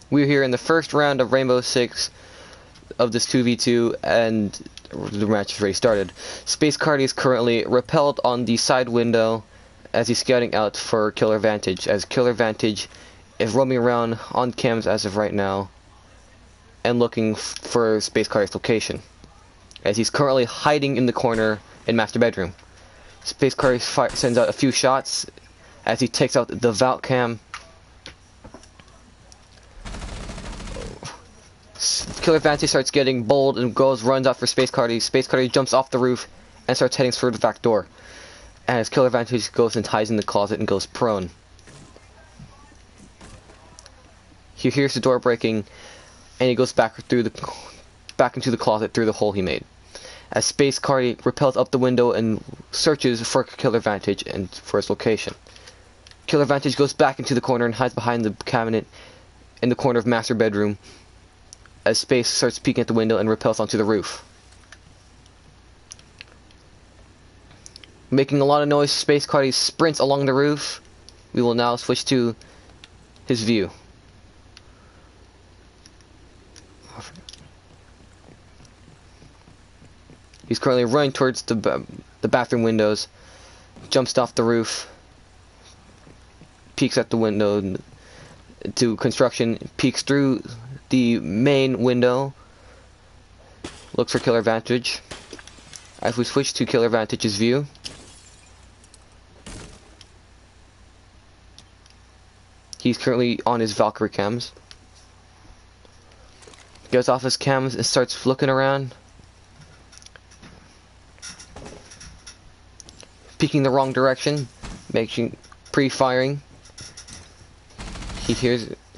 We're here in the first round of Rainbow Six of this 2v2, and the match has already started. Space Cardi is currently repelled on the side window as he's scouting out for Killer Vantage, as Killer Vantage is roaming around on cams as of right now and looking for Space Cardi's location, as he's currently hiding in the corner in Master Bedroom. Space Cardi sends out a few shots as he takes out the Vault cam. Killer Vantage starts getting bold and runs out for Space Cardi. Space Cardi jumps off the roof and starts heading through the back door. As Killer Vantage goes and hides in the closet and goes prone. He hears the door breaking, and he goes back into the closet through the hole he made. As Space Cardi repels up the window and searches for Killer Vantage and for his location. Killer Vantage goes back into the corner and hides behind the cabinet in the corner of Master Bedroom, as Space starts peeking at the window and repels onto the roof. Making a lot of noise, Space Cardi sprints along the roof. We will now switch to his view. He's currently running towards the bathroom windows, jumps off the roof, peeks at the window to construction, peeks through the main window, looks for Killer Vantage. As we switch to Killer Vantage's view, he's currently on his Valkyrie cams. Goes off his cams and starts looking around, peeking the wrong direction, making pre-firing. He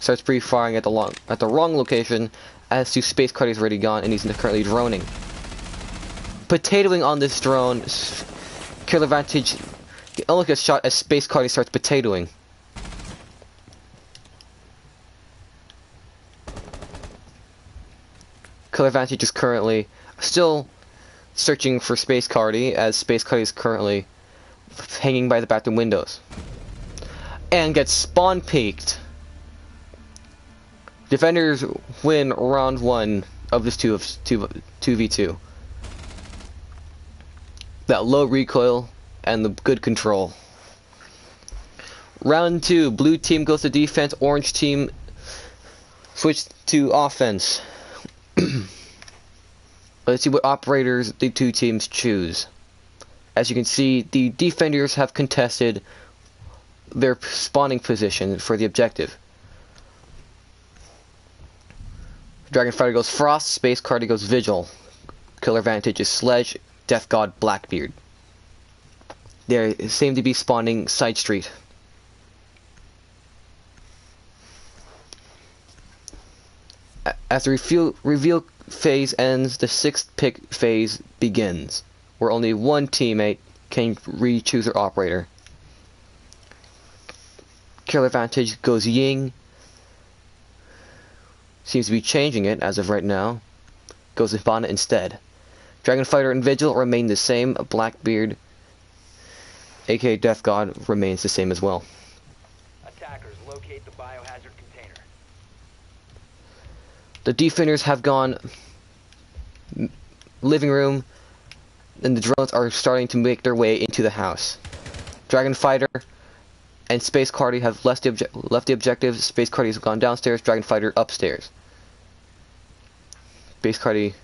starts pre-firing at the wrong location, as to Space Cardi's already gone and he's currently droning. Potatoing on this drone, Killer Vantage only gets shot as Space Cardi starts potatoing. Killer Vantage is currently still searching for Space Cardi, as Space Cardi is currently hanging by the bathroom windows. And gets spawn peeked. Defenders win round 1 of this 2v2. That low recoil and the good control. Round 2, blue team goes to defense, orange team switch to offense. Let's see what operators the two teams choose. As you can see, the defenders have contested their spawning position for the objective. Dragonfighter goes Frost, Space Cardi goes Vigil. Killer Vantage is Sledge, Death God Blackbeard. They seem to be spawning side street. As the reveal phase ends, the 6th pick phase begins, where only one teammate can re-choose their operator. Killer Vantage goes Ying. Seems to be changing it as of right now. Goes Hibana instead. Dragonfighter and Vigil remain the same. Blackbeard, aka Death God, remains the same as well. Attackers, locate the biohazard container. The defenders have gone living room, and the drones are starting to make their way into the house. Dragonfighter and Space Cardi have left the objective. Space Cardi has gone downstairs, Dragonfighter upstairs. Space Cardi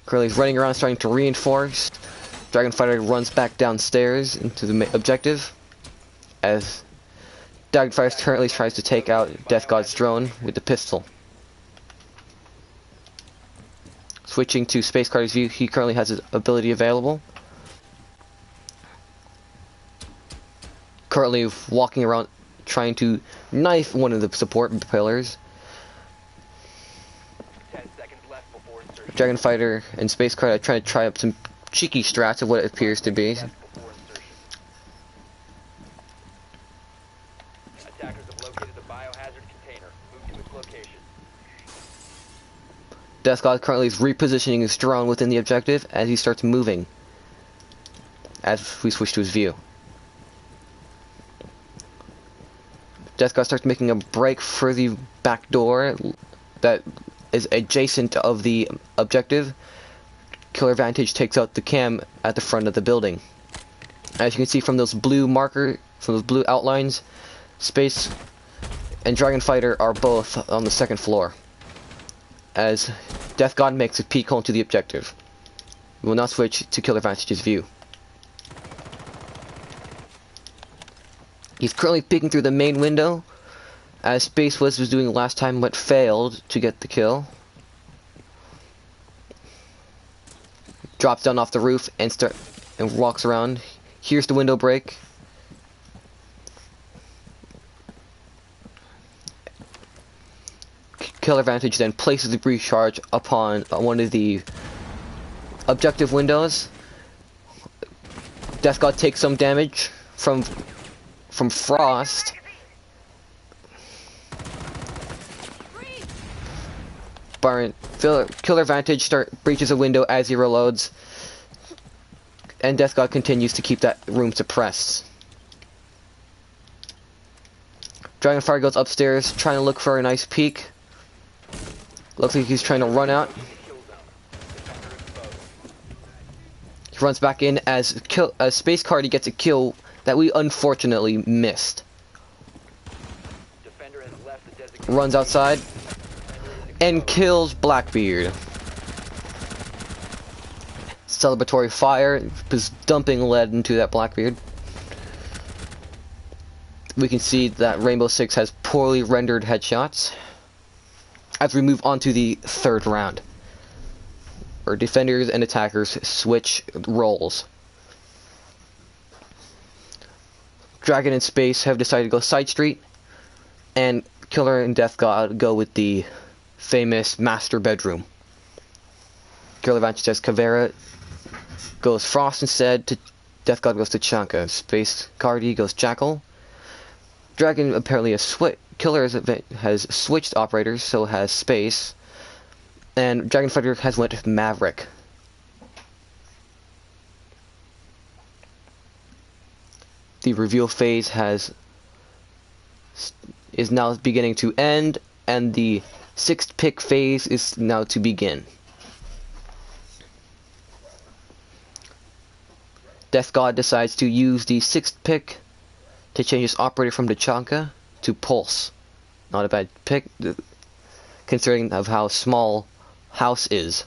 currently is running around starting to reinforce. Dragonfighter runs back downstairs into the objective, as Dragonfighter currently tries to take out Death God's drone with the pistol. Switching to Space Cardi's view, he currently has his ability available. Currently walking around trying to knife one of the support pillars. 10 seconds left before insertion. Dragonfighter and Space Cardi are trying to try up some cheeky strats of what it appears to be. Left before insertion. Attackers have located the biohazard container. Move to its location. Death God currently is repositioning his drone within the objective as he starts moving. As we switch to his view. Death God starts making a break for the back door that is adjacent of the objective. Killer Vantage takes out the cam at the front of the building. As you can see from those blue outlines, Space and Dragon Fighter are both on the second floor. As Death God makes a peek home to the objective. We will now switch to Killer Vantage's view. He's currently peeking through the main window, as Space was doing last time but failed to get the kill. Drops down off the roof and walks around. Here's the window break. Killer Vantage then places the breach charge upon one of the objective windows. Death God takes some damage from Frost. Killer Vantage breaches a window as he reloads, and Death God continues to keep that room suppressed. Dragonfire goes upstairs, trying to look for a nice peek. Looks like he's trying to run out. He runs back in as Space Cardi gets a kill that we unfortunately missed. Runs outside and kills Blackbeard. Celebratory fire is dumping lead into that Blackbeard. We can see that Rainbow Six has poorly rendered headshots. As we move on to the third round, where defenders and attackers switch roles. Dragon and Space have decided to go side street, and Killer and Death God go with the famous master bedroom. Killer Vantage says Caveira goes Frost instead, Death God goes to Chanka. Space Cardi goes Jackal. Dragon apparently has Killer has switched operators, so has Space. And Dragon Fighter has went with Maverick. The reveal phase is now beginning to end, and the sixth pick phase is now to begin. Death God decides to use the sixth pick to change his operator from Tachanka to Pulse. Not a bad pick, considering of how small House is.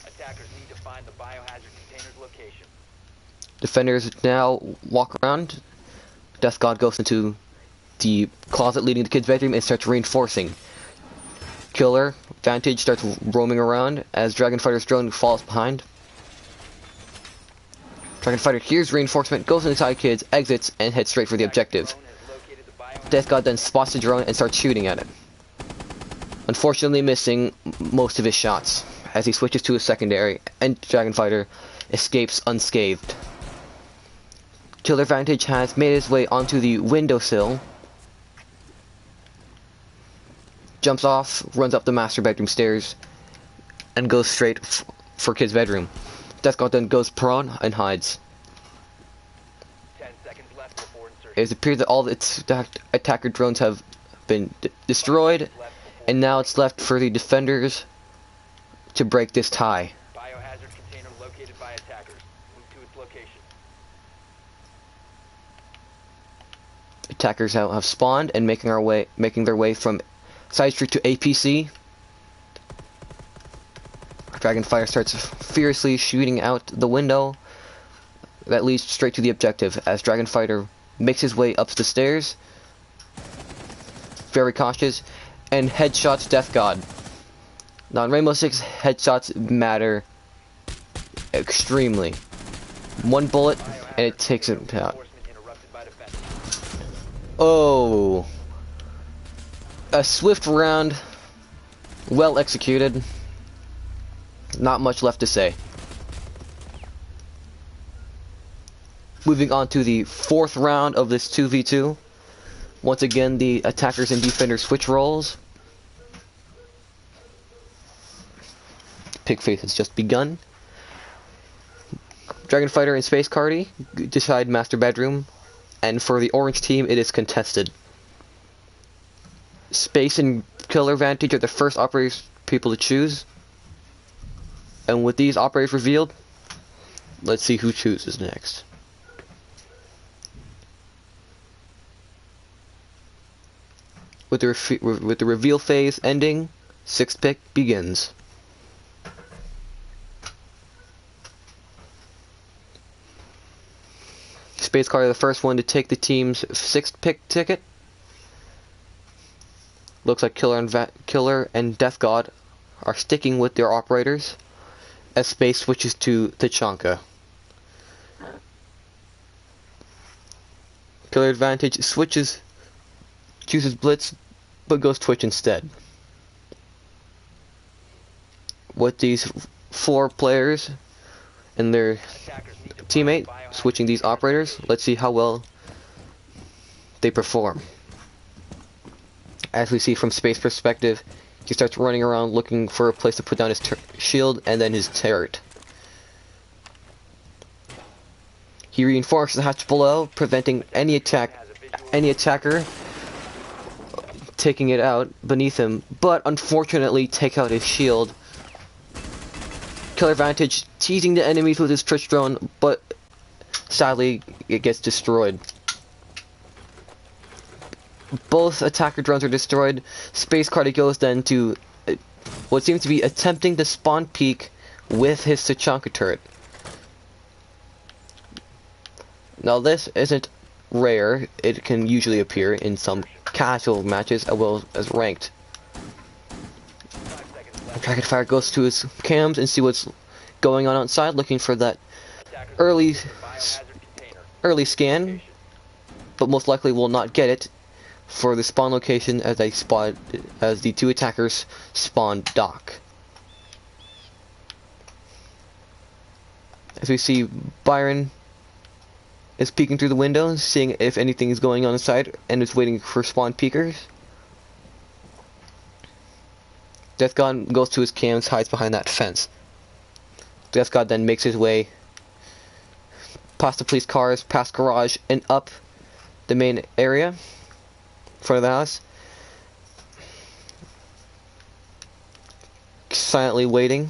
Attackers need to find the biohazard container's location. Defenders now walk around. Death God goes into the closet leading to the kid's bedroom and starts reinforcing. Killer Vantage starts roaming around as Dragon Fighter's drone falls behind. Dragon Fighter hears reinforcement, goes inside kids, exits, and heads straight for the objective. Death God then spots the drone and starts shooting at it. Unfortunately missing most of his shots, as he switches to a secondary, and Dragon Fighter escapes unscathed. Killer Vantage has made his way onto the windowsill, jumps off, runs up the master bedroom stairs, and goes straight for kid's bedroom. Death God then goes prone and hides. 10 seconds left before insertion. It appears that all its attacker drones have been destroyed, and now it's left for the defenders to break this tie. Biohazard container located by attackers. Move to its location. Attackers have spawned and making their way from side street to APC. Dragon Fire starts fiercely shooting out the window that leads straight to the objective as Dragon Fighter makes his way up the stairs, very cautious, and headshots Death God. Now in Rainbow Six, headshots matter extremely. One bullet and it takes him out. Oh, a swift round, well executed. Not much left to say. Moving on to the fourth round of this 2v2. Once again, the attackers and defenders switch roles. Pick phase has just begun. Dragon Fighter and Space Cardi decide master bedroom, and for the orange team, it is contested. Space and Killer Vantage are the first operators people to choose. And with these operators revealed, let's see who chooses next. With the reveal phase ending, sixth pick begins. Space Card are the first one to take the team's sixth pick ticket. Looks like Killer and Death God are sticking with their operators as Space switches to Tachanka. Killer Advantage chooses Blitz, but goes Twitch instead. With these four players and their teammate switching these operators, let's see how well they perform. As we see from Space perspective, he starts running around looking for a place to put down his shield and then his turret. He reinforces the hatch below, preventing any attacker taking it out beneath him, but unfortunately take out his shield. Killer Vantage teasing the enemies with his Twitch drone, but sadly it gets destroyed. Both attacker drones are destroyed. Space Cardi goes then to what seems to be attempting to spawn peek with his Tachanka turret. Now this isn't rare, it can usually appear in some casual matches as well as ranked. Dragon Fire goes to his cams and see what's going on outside, looking for that early scan, but most likely will not get it for the spawn location as the two attackers spawn dock. As we see, Byron is peeking through the window, seeing if anything is going on inside, and is waiting for spawn peekers. Death God goes to his cams, hides behind that fence. Death God then makes his way past the police cars, past garage, and up the main area in front of the house. Silently waiting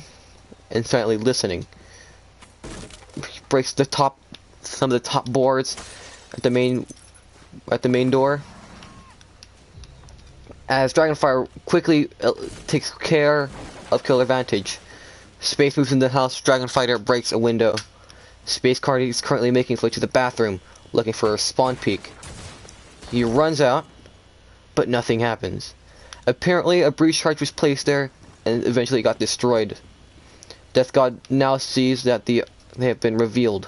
and silently listening. He breaks some of the top boards at the main door. As Dragonfire quickly takes care of Killer Vantage. Space moves into the house, Dragonfighter breaks a window. Space Cardi is currently making his way to the bathroom, looking for a spawn peek. He runs out, but nothing happens. Apparently a breach charge was placed there, and eventually got destroyed. Death God now sees that they have been revealed.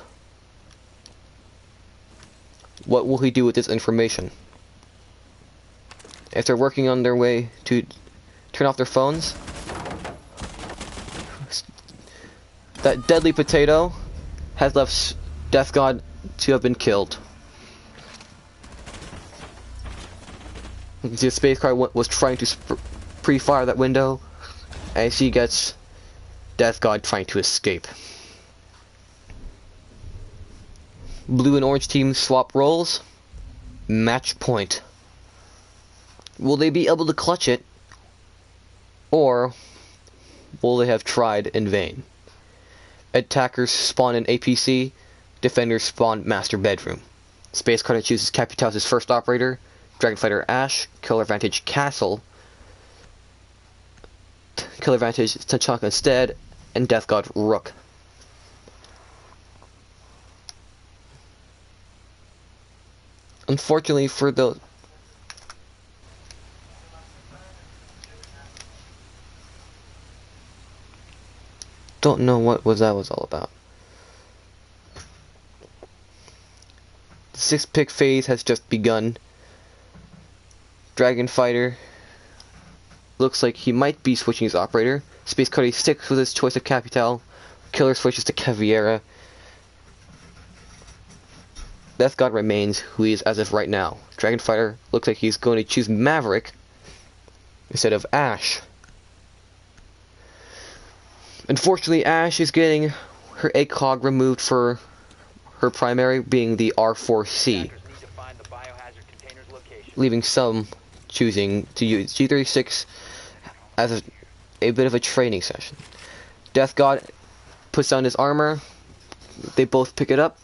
What will he do with this information? If they're working on their way to turn off their phones, that deadly potato has left Death God to have been killed. The Space Car was trying to pre-fire that window, and she gets Death God trying to escape. Blue and orange teams swap roles. Match point. Will they be able to clutch it, or will they have tried in vain? Attackers spawn in APC, defenders spawn master bedroom. Space Carter chooses Capital as his first operator, Dragonfighter Ash, Killer Vantage Castle, Killer Vantage Tachanka instead, and Death God Rook. Unfortunately for the don't know what that was all about. The sixth pick phase has just begun. Dragonfighter looks like he might be switching his operator. Space Cuddy sticks with his choice of Capital. Killer switches to Caviera. Death God remains who he is as of right now. Dragonfighter looks like he's going to choose Maverick instead of Ash. Unfortunately, Ash is getting her ACOG removed for her primary being the R4C. leaving some choosing to use G36 as a bit of a training session. Death God puts on his armor, they both pick it up,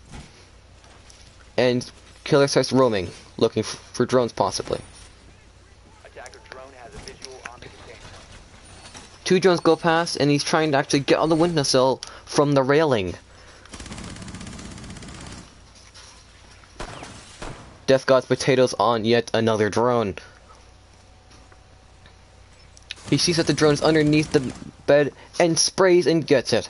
and Killer starts roaming, looking for drones possibly. Attacker drone has a visual on the container. 2 drones go past, and he's trying to actually get on the windowsill from the railing. Death God's potatoes on yet another drone. He sees that the drone is underneath the bed and sprays and gets it.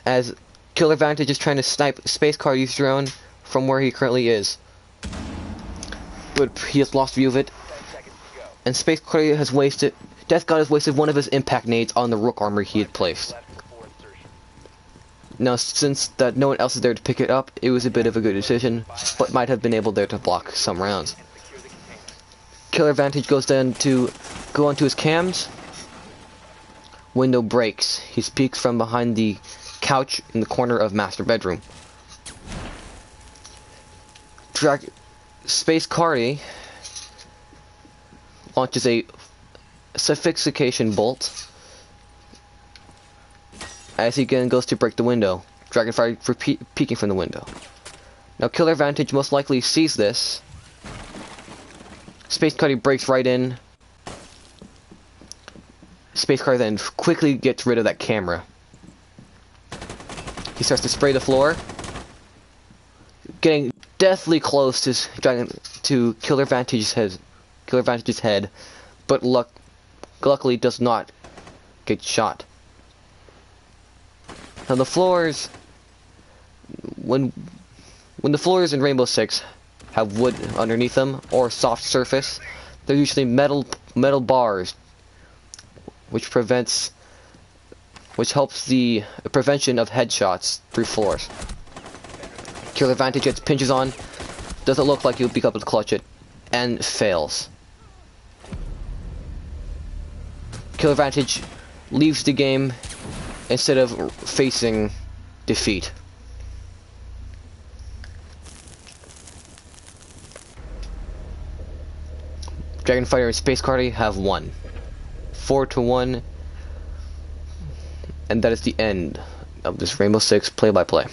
As Killer Vantage is trying to snipe Space Cardi's drone from where he currently is. But he has lost view of it. 10 seconds to go. And Space Cardi has wasted... Death God has wasted one of his impact nades on the Rook armor he had placed. Left before insertion. Now, since that no one else is there to pick it up, it was a bit of a good decision, but might have been able there to block some rounds. And secure the container. Killer Vantage goes down to go onto his cams. Window breaks. He peeks from behind the couch in the corner of master bedroom. Space Cardi launches a sophistication bolt as he again goes to break the window. Dragonfire peeking from the window. Now Killer Vantage most likely sees this. Space Cardi breaks right in. Space Cardi then quickly gets rid of that camera. He starts to spray the floor, getting deathly close to Killer Vantage's head, but luckily does not get shot. Now the floors, when the floors in Rainbow Six have wood underneath them or soft surface, they're usually metal bars, which helps the prevention of headshots through floors. Killer Vantage gets pinches on, doesn't look like he'll be able to clutch it, and fails. Killer Vantage leaves the game instead of facing defeat. Dragonfire and Space Cardi have won. 4-1. And that is the end of this Rainbow Six play-by-play.